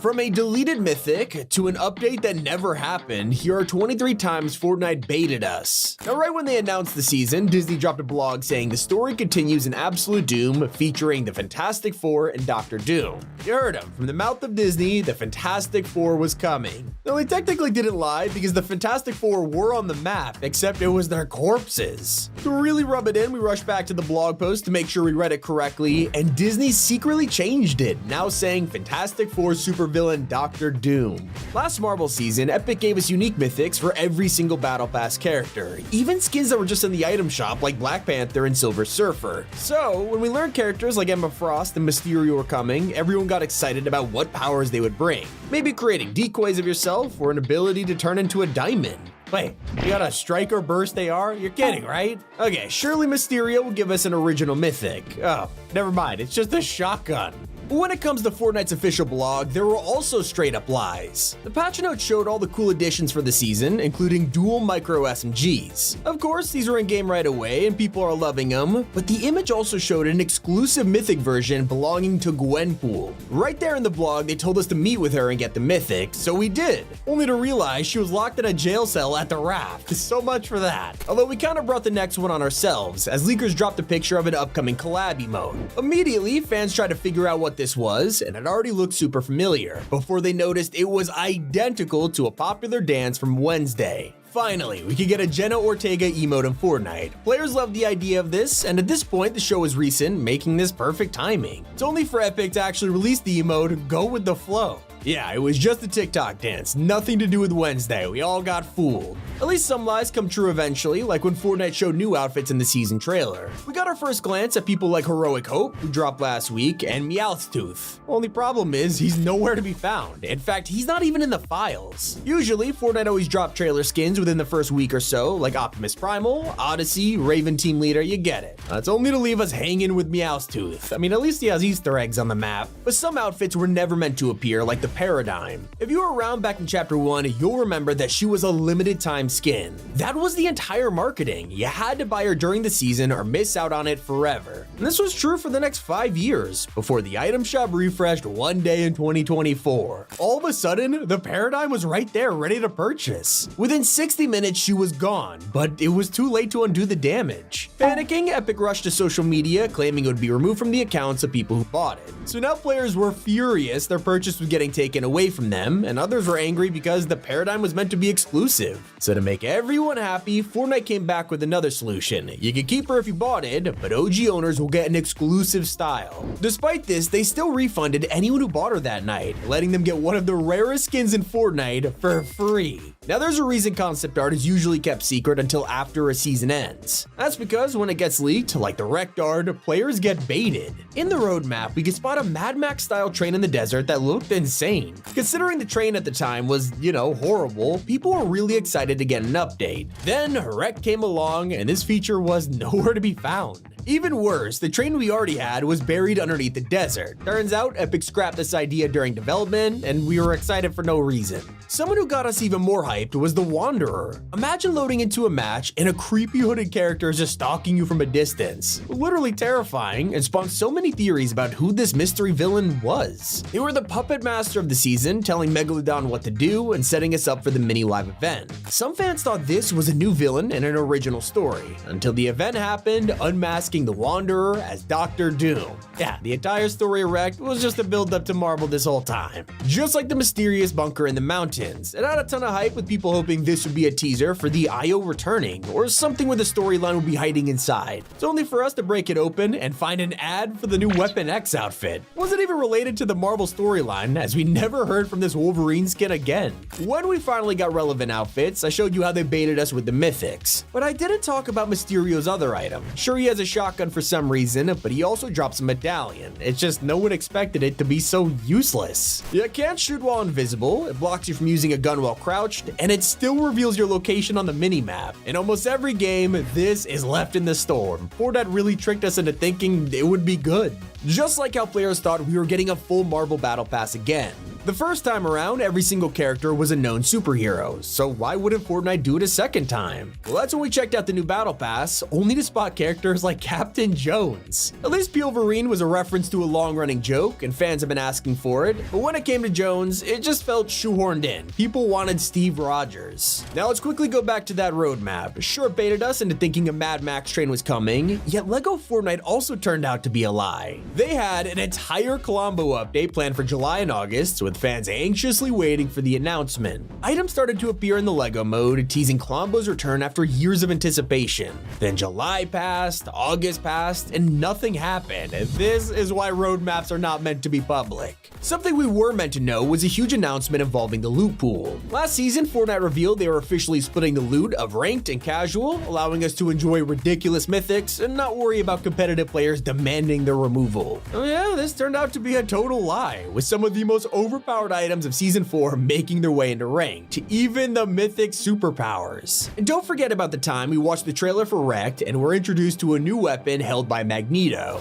From a deleted mythic to an update that never happened, here are 23 times Fortnite baited us. Now, right when they announced the season, Disney dropped a blog saying the story continues in Absolute Doom, featuring the Fantastic Four and Dr. Doom. You heard him. From the mouth of Disney, the Fantastic Four was coming. Now, they technically didn't lie because the Fantastic Four were on the map, except it was their corpses. To really rub it in, we rushed back to the blog post to make sure we read it correctly, and Disney secretly changed it, now saying Fantastic Four supervillain Dr. Doom. Last Marvel season, Epic gave us unique mythics for every single Battle Pass character, even skins that were just in the item shop like Black Panther and Silver Surfer. So, when we learned characters like Emma Frost and Mysterio were coming, everyone got excited about what powers they would bring. Maybe creating decoys of yourself or an ability to turn into a diamond. Wait, you got a strike or burst AR? You're kidding, right? Okay, surely Mysterio will give us an original mythic. Oh, never mind, it's just a shotgun. When it comes to Fortnite's official blog, there were also straight up lies. The patch notes showed all the cool additions for the season, including dual micro SMGs. Of course, these were in game right away and people are loving them, but the image also showed an exclusive mythic version belonging to Gwenpool. Right there in the blog, they told us to meet with her and get the mythic, so we did, only to realize she was locked in a jail cell at the raft. So much for that. Although we kind of brought the next one on ourselves, as leakers dropped a picture of an upcoming collab emote. Immediately, fans tried to figure out what this was, and it already looked super familiar, before they noticed it was identical to a popular dance from Wednesday. Finally, we could get a Jenna Ortega emote in Fortnite. Players loved the idea of this, and at this point the show is recent, making this perfect timing. It's only for Epic to actually release the emote, go with the flow. Yeah, it was just a TikTok dance, nothing to do with Wednesday, we all got fooled. At least some lies come true eventually, like when Fortnite showed new outfits in the season trailer. We got our first glance at people like Heroic Hope, who dropped last week, and Meowscooth. Only problem is, he's nowhere to be found. In fact, he's not even in the files. Usually, Fortnite always dropped trailer skins within the first week or so, like Optimus Primal, Odyssey, Raven Team Leader, you get it. That's only to leave us hanging with Meowscooth. I mean, at least he has Easter eggs on the map. But some outfits were never meant to appear, like the Paradigm. If you were around back in Chapter 1, you'll remember that she was a limited time skin. That was the entire marketing. You had to buy her during the season or miss out on it forever. And this was true for the next 5 years, before the item shop refreshed one day in 2024. All of a sudden, the Paradigm was right there ready to purchase. Within 60 minutes, she was gone, but it was too late to undo the damage. Panicking, Epic rushed to social media, claiming it would be removed from the accounts of people who bought it. So now players were furious their purchase was getting taken away from them, and others were angry because the Paradigm was meant to be exclusive. So to make everyone happy, Fortnite came back with another solution. You can keep her if you bought it, but OG owners will get an exclusive style. Despite this, they still refunded anyone who bought her that night, letting them get one of the rarest skins in Fortnite for free. Now there's a reason concept art is usually kept secret until after a season ends. That's because when it gets leaked, like the wrecked art, players get baited. In the roadmap, we could spot a Mad Max style train in the desert that looked insane. Considering the train at the time was, horrible, people were really excited to get an update. Then Wreck came along and this feature was nowhere to be found. Even worse, the train we already had was buried underneath the desert. Turns out Epic scrapped this idea during development and we were excited for no reason. Someone who got us even more hyped was the Wanderer. Imagine loading into a match and a creepy hooded character is just stalking you from a distance. Literally terrifying, and spawned so many theories about who this mystery villain was. They were the puppet master of the season, telling Megalodon what to do and setting us up for the mini live event. Some fans thought this was a new villain and an original story, until the event happened, unmasking the Wanderer as Dr. Doom. Yeah, the entire story of Wrecked was just a build up to Marvel this whole time. Just like the mysterious bunker in the mountains. It had a ton of hype with people hoping this would be a teaser for the IO returning, or something where the storyline would be hiding inside. It's only for us to break it open and find an ad for the new Weapon X outfit. Wasn't even related to the Marvel storyline, as we never heard from this Wolverine skin again. When we finally got relevant outfits, I showed you how they baited us with the mythics. But I didn't talk about Mysterio's other item. Sure, he has a shotgun for some reason, but he also drops a medallion. It's just no one expected it to be so useless. You can't shoot while invisible, it blocks you from using a gun while crouched, and it still reveals your location on the minimap. In almost every game, this is left in the storm. Fortnite really tricked us into thinking it would be good. Just like how players thought we were getting a full Marvel Battle Pass again. The first time around, every single character was a known superhero, so why wouldn't Fortnite do it a second time? Well, that's when we checked out the new Battle Pass, only to spot characters like Captain Jones. At least Wolverine was a reference to a long-running joke, and fans have been asking for it, but when it came to Jones, it just felt shoehorned in. People wanted Steve Rogers. Now let's quickly go back to that roadmap. Sure, it baited us into thinking a Mad Max train was coming, yet LEGO Fortnite also turned out to be a lie. They had an entire Colombo update planned for July and August, with fans anxiously waiting for the announcement. Items started to appear in the LEGO mode, teasing Colombo's return after years of anticipation. Then July passed, August passed, and nothing happened. This is why roadmaps are not meant to be public. Something we were meant to know was a huge announcement involving the loot pool. Last season, Fortnite revealed they were officially splitting the loot of ranked and casual, allowing us to enjoy ridiculous mythics and not worry about competitive players demanding their removal. Oh yeah, this turned out to be a total lie, with some of the most overpowered items of Season 4 making their way into ranked, even the mythic superpowers. And don't forget about the time we watched the trailer for Wrecked and were introduced to a new weapon held by Magneto.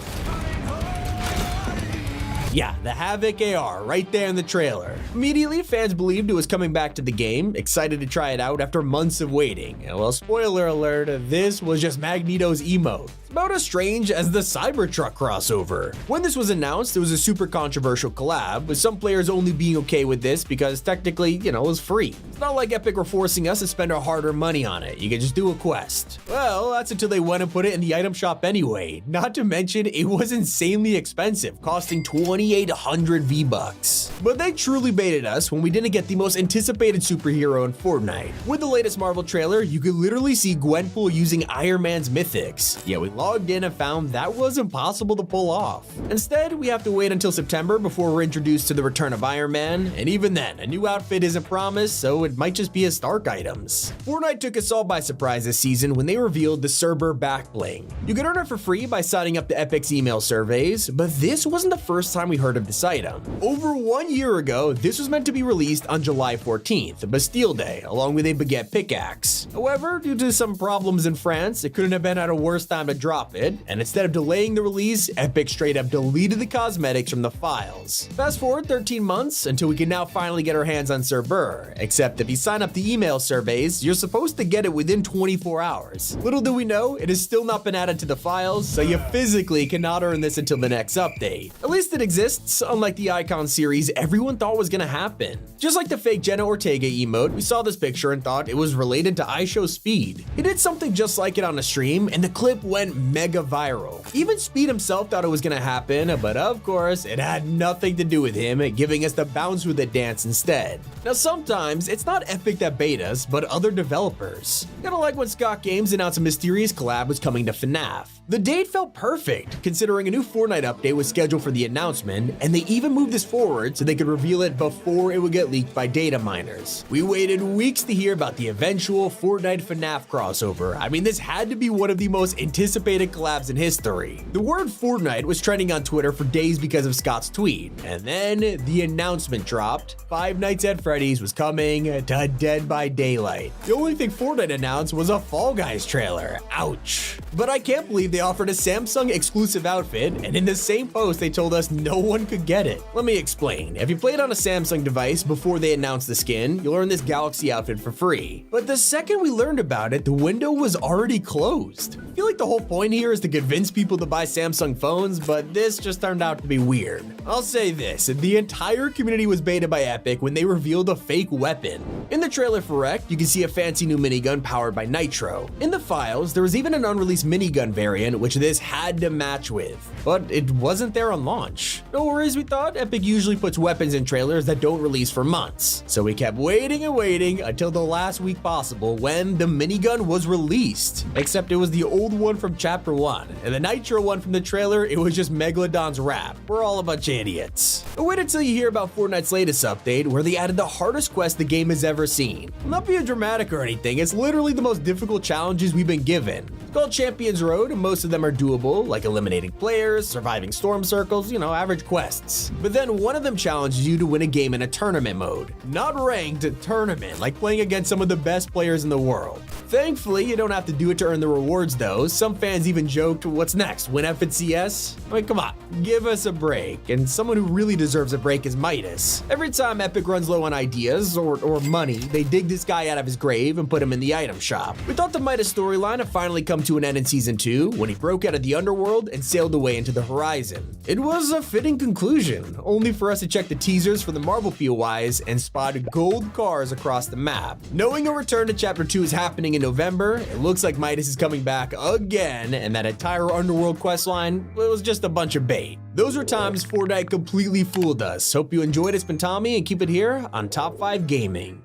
Yeah, the Havoc AR, right there in the trailer. Immediately, fans believed it was coming back to the game, excited to try it out after months of waiting. And well, spoiler alert, this was just Magneto's emote. It's about as strange as the Cybertruck crossover. When this was announced, it was a super controversial collab, with some players only being okay with this because technically, it was free. It's not like Epic were forcing us to spend our hard-earned money on it. You could just do a quest. Well, that's until they went and put it in the item shop anyway. Not to mention, it was insanely expensive, costing 2,800 V-Bucks. But they truly baited us when we didn't get the most anticipated superhero in Fortnite. With the latest Marvel trailer, you could literally see Gwenpool using Iron Man's mythics. Yeah, we logged in and found that was impossible to pull off. Instead, we have to wait until September before we're introduced to the return of Iron Man, and even then, a new outfit isn't promised, so it might just be his Stark items. Fortnite took us all by surprise this season when they revealed the Cerber back bling. You could earn it for free by signing up to Epic's email surveys, but this wasn't the first time we heard of this item. Over 1 year ago, this was meant to be released on July 14th, Bastille Day, along with a baguette pickaxe. However, due to some problems in France, it couldn't have been at a worse time to drop it, and instead of delaying the release, Epic straight up deleted the cosmetics from the files. Fast forward 13 months until we can now finally get our hands on Cerber, except if you sign up the email surveys, you're supposed to get it within 24 hours. Little do we know, it has still not been added to the files, so you physically cannot earn this until the next update. At least it exists, unlike the Icon series everyone thought was gonna happen. Just like the fake Jenna Ortega emote, we saw this picture and thought it was related to iShow Speed. He did something just like it on a stream, and the clip went mega viral. Even Speed himself thought it was gonna happen, but of course, it had nothing to do with him, giving us the bounce with it dance instead. Now sometimes, it's not Epic that bait us, but other developers. Kinda like when Scott Games announced a mysterious collab was coming to FNAF. The date felt perfect, considering a new Fortnite update was scheduled for the announcement, and they even moved this forward so they could reveal it before it would get leaked by data miners. We waited weeks to hear about the eventual Fortnite FNAF crossover. I mean, this had to be one of the most anticipated collabs in history. The word Fortnite was trending on Twitter for days because of Scott's tweet, and then the announcement dropped. Five Nights at Freddy's was coming to Dead by Daylight. The only thing Fortnite announced was a Fall Guys trailer. Ouch. But I can't believe they offered a Samsung exclusive outfit, and in the same post they told us no one could get it. Let me explain. If you played on a Samsung device before they announced the skin, you'll earn this Galaxy outfit for free. But the second we learned about it, the window was already closed. I feel like the whole point here is to convince people to buy Samsung phones, but this just turned out to be weird. I'll say this, the entire community was baited by Epic when they revealed a fake weapon. In the trailer for Wrecked, you can see a fancy new minigun powered by Nitro. In the files, there was even an unreleased minigun variant which this had to match with, but it wasn't there on launch. No worries, we thought. Epic usually puts weapons in trailers that don't release for months, so we kept waiting and waiting until the last week possible when the minigun was released. Except it was the old one from Chapter 1, and the Nitro one from the trailer, it was just Megalodon's rap. We're all a bunch of idiots. But wait until you hear about Fortnite's latest update, where they added the hardest quest the game has ever seen. I'm not being dramatic or anything, it's literally the most difficult challenges we've been given. It's called Champions Road, and most of them are doable, like eliminating players, surviving storm circles, average quests. But then one of them challenges you to win a game in a tournament mode. Not ranked, tournament, like playing against some of the best players in the world. Thankfully, you don't have to do it to earn the rewards though. Some fans even joked, what's next, win FNCS? I mean, come on, give us a break. And someone who really deserves a break is Midas. Every time Epic runs low on ideas or money, they dig this guy out of his grave and put him in the item shop. We thought the Midas storyline had finally come to an end in Season 2 when he broke out of the underworld and sailed away into the horizon. It was a fitting conclusion, only for us to check the teasers for the Marble POIs and spot gold cars across the map. Knowing a return to Chapter 2 is happening in November, it looks like Midas is coming back again, and that entire underworld questline was just a bunch of bait. Those were times Fortnite completely fooled us. Hope you enjoyed it. It's been Tommy, and keep it here on Top 5 Gaming.